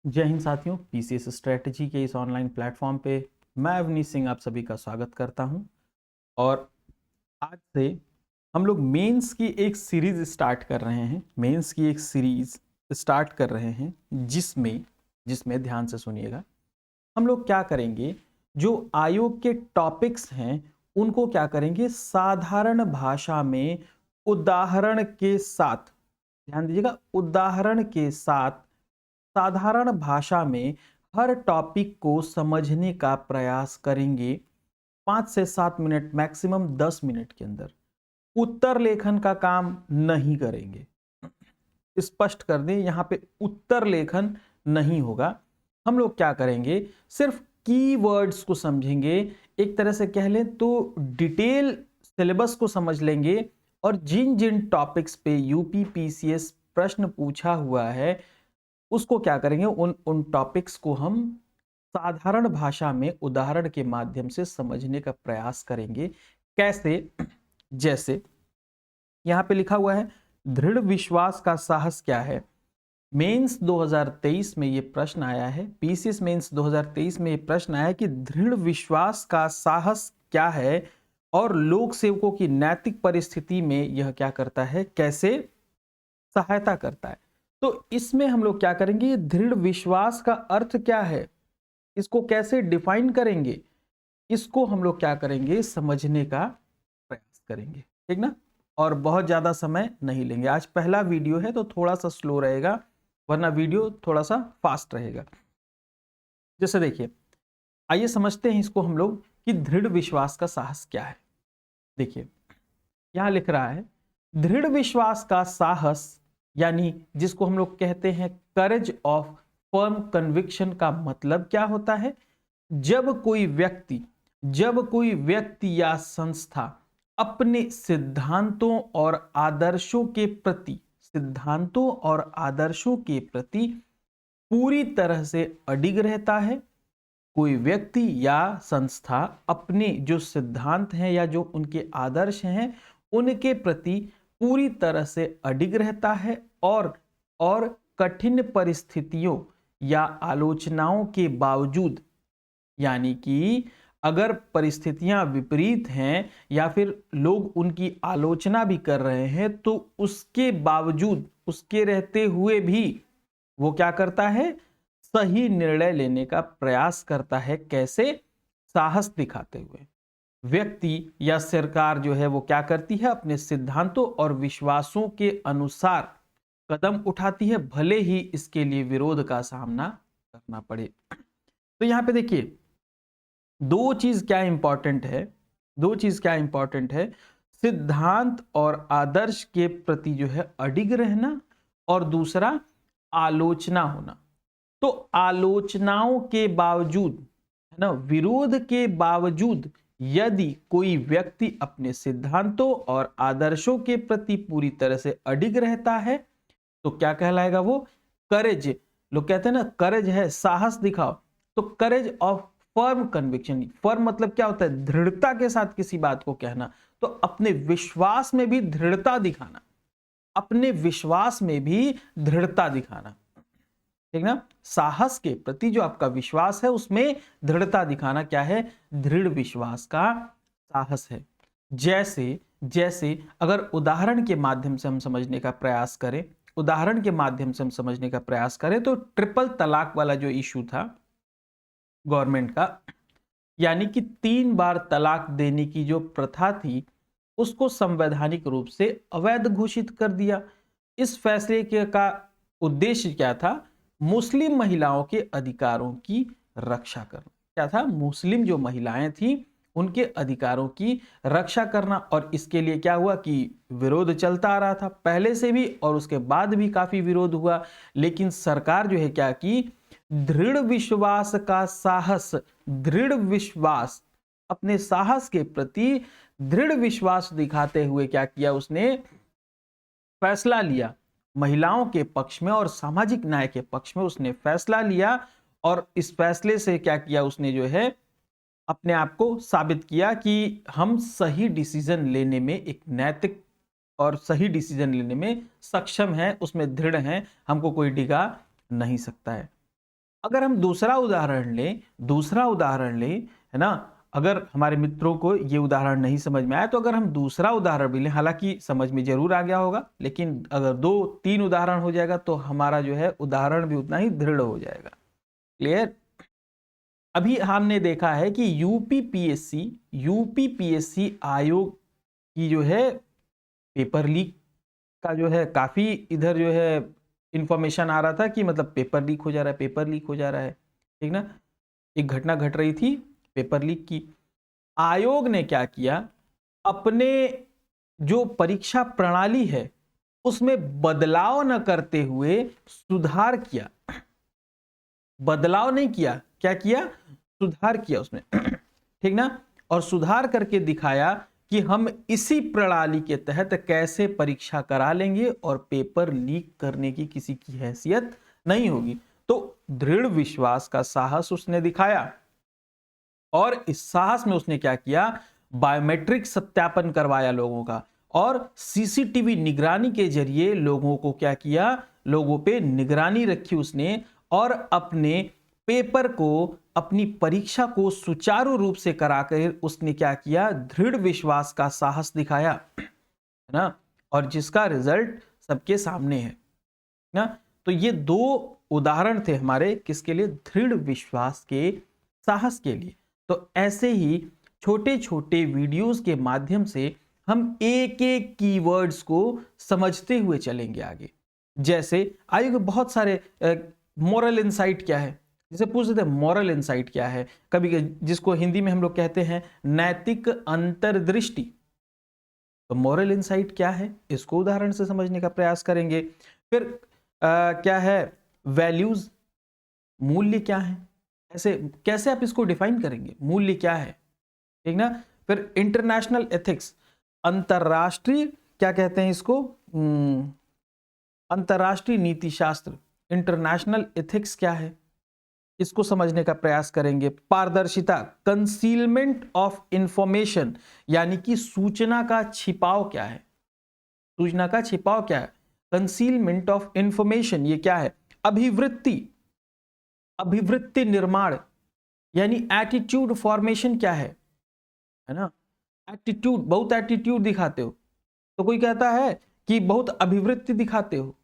जय हिंद साथियों, PCS strategy के इस ऑनलाइन प्लेटफॉर्म पे मैं अवनीश सिंह आप सभी का स्वागत करता हूं। और आज से हम लोग मेंस की एक सीरीज स्टार्ट कर रहे हैं। मेंस की एक सीरीज स्टार्ट कर रहे हैं जिसमें जिसमें ध्यान से सुनिएगा। हम लोग क्या करेंगे, जो आयोग के टॉपिक्स हैं उनको क्या करेंगे, साधारण भाषा में उदाहरण के साथ, ध्यान दीजिएगा, उदाहरण के साथ साधारण भाषा में हर टॉपिक को समझने का प्रयास करेंगे। 5 से 7 मिनट, मैक्सिमम 10 मिनट के अंदर। उत्तर लेखन का काम नहीं करेंगे, स्पष्ट कर दें, यहां पे उत्तर लेखन नहीं होगा। हम लोग क्या करेंगे, सिर्फ कीवर्ड्स को समझेंगे। एक तरह से कह लें तो डिटेल सिलेबस को समझ लेंगे, और जिन जिन टॉपिक्स पे यूपी पीसीएस प्रश्न पूछा हुआ है उसको क्या करेंगे, उन उन टॉपिक्स को हम साधारण भाषा में उदाहरण के माध्यम से समझने का प्रयास करेंगे। कैसे? जैसे यहां पे लिखा हुआ है, दृढ़ विश्वास का साहस क्या है। मेंस 2023 में ये प्रश्न आया है, पीसीएस मेंस 2023 में ये प्रश्न आया है कि दृढ़ विश्वास का साहस क्या है और लोक सेवकों की नैतिक परिस्थिति में यह क्या करता है, कैसे सहायता करता है। तो इसमें हम लोग क्या करेंगे, दृढ़ विश्वास का अर्थ क्या है, इसको कैसे डिफाइन करेंगे, इसको हम लोग क्या करेंगे, समझने का प्रयास करेंगे। ठीक ना? और बहुत ज्यादा समय नहीं लेंगे। आज पहला वीडियो है तो थोड़ा सा स्लो रहेगा, वरना वीडियो थोड़ा सा फास्ट रहेगा। जैसे देखिए, आइए समझते हैं इसको हम लोग कि दृढ़ विश्वास का साहस क्या है। देखिए यहां लिख रहा है, दृढ़ विश्वास का साहस यानी जिसको हम लोग कहते हैं करेज ऑफ फर्म कन्विक्शन का मतलब क्या होता है। जब कोई व्यक्ति या संस्था अपने सिद्धांतों और आदर्शों के प्रति पूरी तरह से अडिग रहता है। कोई व्यक्ति या संस्था अपने जो सिद्धांत हैं या जो उनके आदर्श हैं उनके प्रति पूरी तरह से अडिग रहता है, और कठिन परिस्थितियों या आलोचनाओं के बावजूद, यानी कि अगर परिस्थितियां विपरीत हैं या फिर लोग उनकी आलोचना भी कर रहे हैं तो उसके बावजूद, उसके रहते हुए भी वो क्या करता है, सही निर्णय लेने का प्रयास करता है। कैसे? साहस दिखाते हुए। व्यक्ति या सरकार जो है वो क्या करती है, अपने सिद्धांतों और विश्वासों के अनुसार कदम उठाती है, भले ही इसके लिए विरोध का सामना करना पड़े। तो यहां पे देखिए, दो चीज क्या इंपॉर्टेंट है, सिद्धांत और आदर्श के प्रति जो है अडिग रहना, और दूसरा आलोचना होना। तो आलोचनाओं के बावजूद, है ना, विरोध के बावजूद यदि कोई व्यक्ति अपने सिद्धांतों और आदर्शों के प्रति पूरी तरह से अडिग रहता है तो क्या कहलाएगा वो, करेज। लोग कहते हैं ना, करेज है, साहस दिखाओ। तो courage of firm conviction, firm मतलब क्या होता है, दृढ़ता के साथ किसी बात को कहना। तो अपने विश्वास में भी दृढ़ता दिखाना, अपने विश्वास में भी दृढ़ता दिखाना। ठीक ना? साहस के प्रति जो आपका विश्वास है उसमें दृढ़ता दिखाना क्या है, दृढ़ विश्वास का साहस है। जैसे जैसे अगर उदाहरण के माध्यम से हम समझने का प्रयास करें, तो ट्रिपल तलाक वाला जो इशू था गवर्नमेंट का, यानी कि 3 बार तलाक देने की जो प्रथा थी उसको संवैधानिक रूप से अवैध घोषित कर दिया। इस फैसले का उद्देश्य क्या था, मुस्लिम महिलाओं के अधिकारों की रक्षा करना। क्या था, मुस्लिम जो महिलाएं थी उनके अधिकारों की रक्षा करना। और इसके लिए क्या हुआ कि विरोध चलता आ रहा था पहले से भी, और उसके बाद भी काफी विरोध हुआ। लेकिन सरकार जो है क्या की, दृढ़ विश्वास का साहस, दृढ़ विश्वास, अपने साहस के प्रति दृढ़ विश्वास दिखाते हुए क्या किया, उसने फैसला लिया महिलाओं के पक्ष में और सामाजिक न्याय के पक्ष में। उसने फैसला लिया और इस फैसले से क्या किया, उसने जो है अपने आप को साबित किया कि हम सही डिसीजन लेने में, एक नैतिक और सही डिसीजन लेने में सक्षम हैं, उसमें दृढ़ हैं, हमको कोई डिगा नहीं सकता है। अगर हम दूसरा उदाहरण लें, है ना, अगर हमारे मित्रों को ये उदाहरण नहीं समझ में आया तो अगर हम दूसरा उदाहरण भी लें, हालांकि समझ में जरूर आ गया होगा, लेकिन अगर 2-3 उदाहरण हो जाएगा तो हमारा जो है उदाहरण भी उतना ही दृढ़ हो जाएगा। क्लियर? अभी हमने देखा है कि यूपीपीएससी आयोग की जो है पेपर लीक का जो है काफी इधर जो है इंफॉर्मेशन आ रहा था कि मतलब पेपर लीक हो जा रहा है, पेपर लीक हो जा रहा है, ठीक ना। एक घटना घट रही थी पेपर लीक की। आयोग ने क्या किया, अपने जो परीक्षा प्रणाली है उसमें बदलाव न करते हुए सुधार किया। बदलाव नहीं किया, क्या किया, सुधार किया उसमें ठीक ना। और सुधार करके दिखाया कि हम इसी प्रणाली के तहत कैसे परीक्षा करा लेंगे और पेपर लीक करने की किसी की हैसियत नहीं होगी। तो दृढ़ विश्वास का साहस उसने दिखाया और इस साहस में उसने क्या किया, बायोमेट्रिक सत्यापन करवाया लोगों का और सीसीटीवी निगरानी के जरिए लोगों को क्या किया, लोगों पे निगरानी रखी उसने और अपने पेपर को, अपनी परीक्षा को सुचारू रूप से कराकर उसने क्या किया, दृढ़ विश्वास का साहस दिखाया, है ना। और जिसका रिजल्ट सबके सामने है ना। तो ये 2 उदाहरण थे हमारे किसके लिए, दृढ़ विश्वास के, साहस के लिए। तो ऐसे ही छोटे छोटे वीडियोस के माध्यम से हम एक एक कीवर्ड्स को समझते हुए चलेंगे आगे। जैसे आइए बहुत सारे मॉरल इनसाइट क्या है, जैसे पूछ रहे थे मॉरल इनसाइट क्या है, कभी जिसको हिंदी में हम लोग कहते हैं नैतिक अंतर्दृष्टि। तो मॉरल इनसाइट क्या है, इसको उदाहरण से समझने का प्रयास करेंगे। फिर क्या है वैल्यूज, मूल्य क्या है, ऐसे कैसे आप इसको डिफाइन करेंगे, मूल्य क्या है, ठीक ना। फिर इंटरनेशनल एथिक्स, अंतरराष्ट्रीय क्या कहते हैं इसको, अंतरराष्ट्रीय नीति शास्त्र, इंटरनेशनल एथिक्स क्या है, इसको समझने का प्रयास करेंगे। पारदर्शिता, कंसीलमेंट ऑफ इंफॉर्मेशन, यानी कि सूचना का छिपाव क्या है, सूचना का छिपाव क्या है, कंसीलमेंट ऑफ इंफॉर्मेशन ये क्या है। अभिवृत्ति, अभिवृत्ति निर्माण यानी एटीट्यूड फॉर्मेशन क्या है ना। एटीट्यूड, बहुत एटीट्यूड दिखाते हो, तो कोई कहता है कि बहुत अभिवृत्ति दिखाते हो,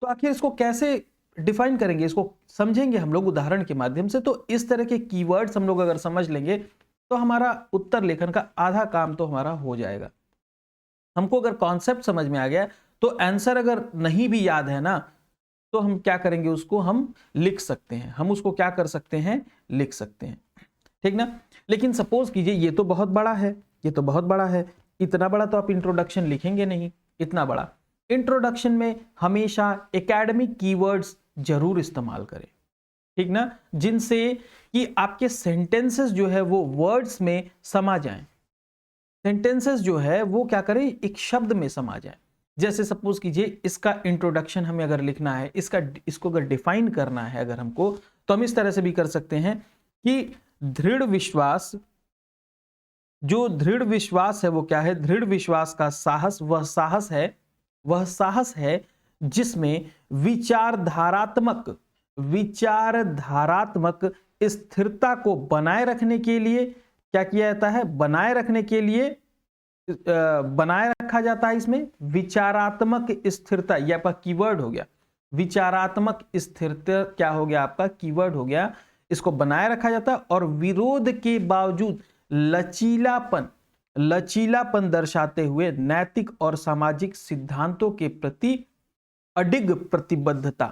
तो आखिर इसको कैसे डिफाइन करेंगे, इसको समझेंगे हम लोग उदाहरण के माध्यम से। तो इस तरह के कीवर्ड्स हम लोग अगर समझ लेंगे तो हमारा उत्तर लेखन का आधा काम तो हमारा हो जाएगा। हमको अगर कॉन्सेप्ट समझ में आ गया तो आंसर अगर नहीं भी याद है ना, तो हम क्या करेंगे, उसको हम लिख सकते हैं, हम उसको क्या कर सकते हैं, लिख सकते हैं, ठीक ना। लेकिन सपोज कीजिए ये तो बहुत बड़ा है, ये तो बहुत बड़ा है, इतना बड़ा तो आप इंट्रोडक्शन लिखेंगे नहीं, इतना बड़ा। इंट्रोडक्शन में हमेशा एकेडमिक कीवर्ड्स जरूर इस्तेमाल करें, ठीक ना, जिनसे कि आपके सेंटेंसेस जो है वो वर्ड्स में समा जाएं, सेंटेंसेस जो है वो क्या करें, एक शब्द में समा जाए। जैसे सपोज कीजिए इसका इंट्रोडक्शन हमें अगर लिखना है, इसको अगर डिफाइन करना है अगर हमको, तो हम इस तरह से भी कर सकते हैं कि दृढ़ विश्वास, जो दृढ़ विश्वास है वो क्या है, दृढ़ विश्वास का साहस, वह साहस है जिसमें विचारधारात्मक स्थिरता को बनाए रखने के लिए क्या किया जाता है, बनाए रखा जाता है। इसमें विचारात्मक स्थिरता, यह आपका कीवर्ड हो गया, विचारात्मक स्थिरता क्या हो गया, आपका कीवर्ड हो गया। इसको बनाए रखा जाता है और विरोध के बावजूद लचीलापन दर्शाते हुए नैतिक और सामाजिक सिद्धांतों के प्रति अडिग प्रतिबद्धता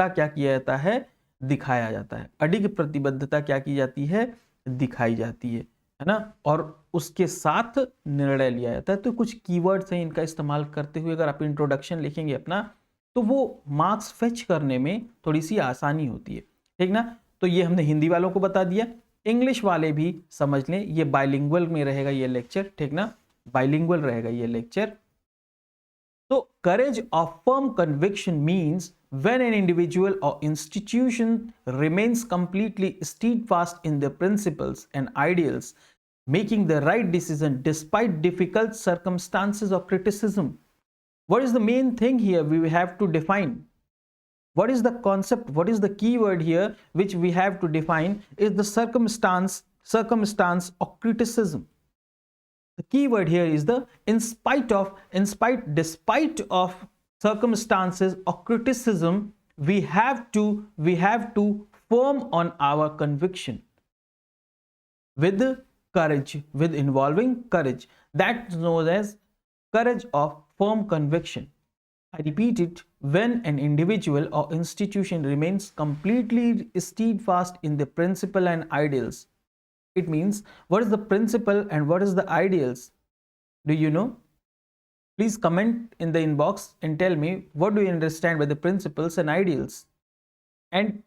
क्या किया जाता है, दिखाया जाता है। अडिग प्रतिबद्धता क्या की जाती है, दिखाई जाती है ना। और उसके साथ निर्णय लिया जाता है। तो कुछ कीवर्ड्स हैं, इनका इस्तेमाल करते हुए अगर आप इंट्रोडक्शन लिखेंगे अपना, तो वो मार्क्स फेच करने में थोड़ी सी आसानी होती है, ठीक ना। तो ये हमने हिंदी वालों को बता दिया, इंग्लिश वाले भी समझ लें, ये बाइलिंगुअल में रहेगा ये लेक्चर, ठीक ना, बाइलिंगुअल रहेगा ये लेक्चर। तो courage of firm conviction means when an individual or institution remains completely steadfast in their principles and ideals, making the right decision despite difficult circumstances or criticism. What is the main thing here we have to define? What is the concept, what is the key word here which we have to define is the circumstance or criticism. The key word here is the despite of circumstances or criticism, we have to firm on our conviction with courage, with involving courage. That's known as courage of firm conviction. I repeat it, when an individual or institution remains completely steadfast in the principle and ideals. It means, what is the principle and what is the ideals? Do you know? Please comment in the inbox and tell me what do you understand by the principles and ideals. And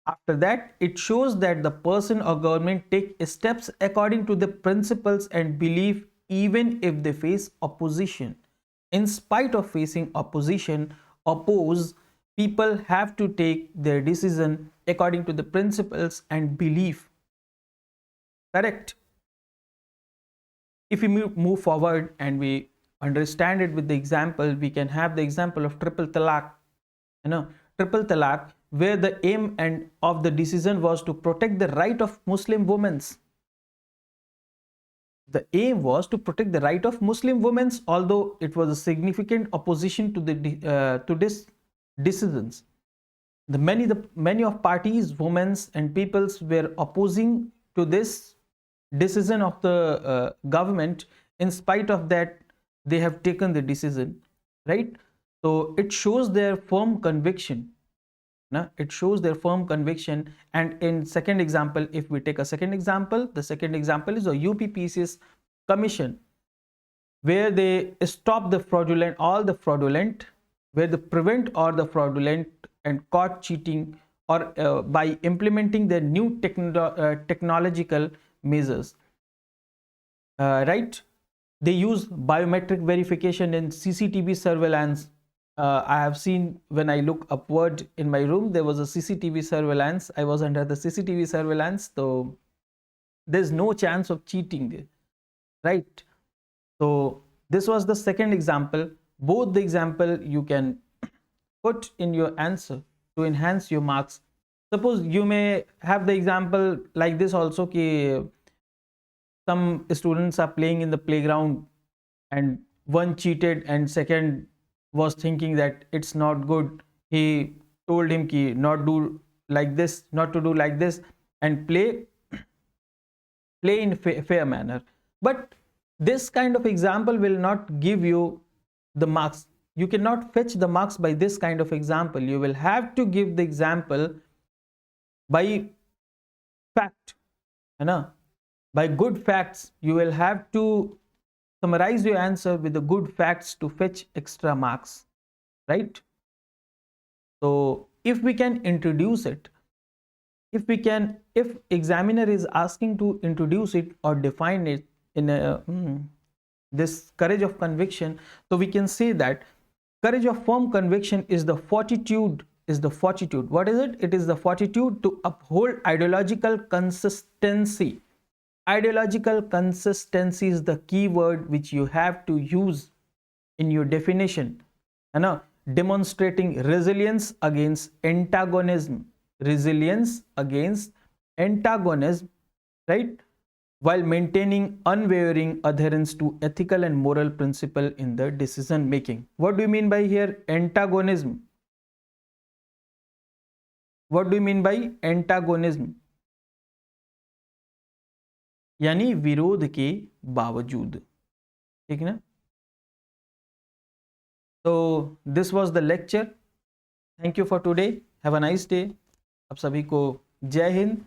after that, it shows that the person or government take steps according to the principles and belief even if they face opposition. In spite of facing opposition, people have to take their decision according to the principles and belief. Correct? If we move forward and we understand it with the example, we can have the example of triple talaq. Triple talaq, where the aim and of the decision was to protect the right of Muslim women. The aim was to protect the right of Muslim women, although it was a significant opposition to this decisions. Many of parties, women and peoples were opposing to this decision of the government. In spite of that, they have taken the decision, right? So it shows their firm conviction. It shows their firm conviction. And in second example, if we take a second example, the second example is a UPPCS commission, where they stop the fraudulent, where they prevent all the fraudulent and caught cheating, or by implementing their new technological measures, right? They use biometric verification in CCTV surveillance. I have seen, when I look upward in my room, there was a CCTV surveillance. I was under the CCTV surveillance, so there's no chance of cheating there, right? So this was the second example. Both the example you can put in your answer to enhance your marks. Suppose you may have the example like this also, ki some students are playing in the playground and one cheated and second was thinking that it's not good. He told him ki not to do like this, and play in fair manner. But this kind of example will not give you the marks. You cannot fetch the marks by this kind of example. You will have to give the example by fact, by good facts. You will have to summarize your answer with the good facts to fetch extra marks, right? So if we can introduce it, if examiner is asking to introduce it or define it in this courage of conviction, so we can say that courage of firm conviction is the fortitude. What is it? It is the fortitude to uphold ideological consistency. Ideological consistency is the key word which you have to use in your definition. Demonstrating resilience against antagonism. Right? While maintaining unwavering adherence to ethical and moral principle in the decision making. What do you mean by here antagonism? What do you mean by antagonism? यानी विरोध के बावजूद, ठीक ना? So this was the lecture. Thank you for today. Have a nice day. आप सभी को जय हिंद,